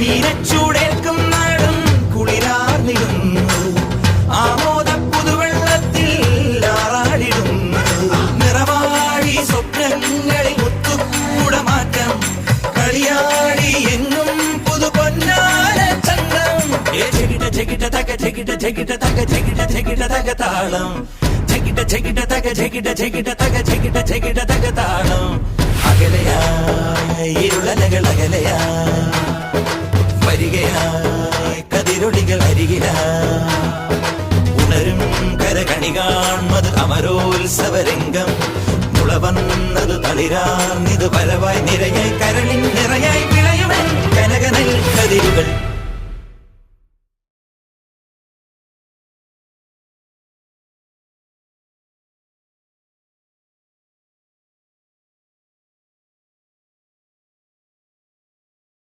ഈരച്ചൂടേൽക്കും നാടും കുളിരാർന്നിടുന്നു ആമോദ പുതുവെള്ളത്തിൽ ആറാടിടുന്നു നിറവാടി സ്വപ്നങ്ങളിൽ മുത്തുകൂടമാറ്റം കളിയാടി എങ്ങും പുതു പൊന്നാര ചന്തം ചെകിട ചെകിട തക ചെകിട ചെകിട തക ചെകിട ചെകിട തക താളം ചെകിട ചെകിട തക ചെകിട ചെകിട തക ചെകിട ചെകിട തക താളം അകലയായി ഇരുളലകൾ അകലയായി വരികയായി കതിരൊളികൾ അരികിലായി ഉണരും കരകണി കാൺമത് അമരോത്സവരംഗം മുളവന്നത് തളിരാർന്നിത് പരവായി നിരയായി കരളിൻ നിറയായി വിളയുവൻ കനകനൽ കതിരുകൾ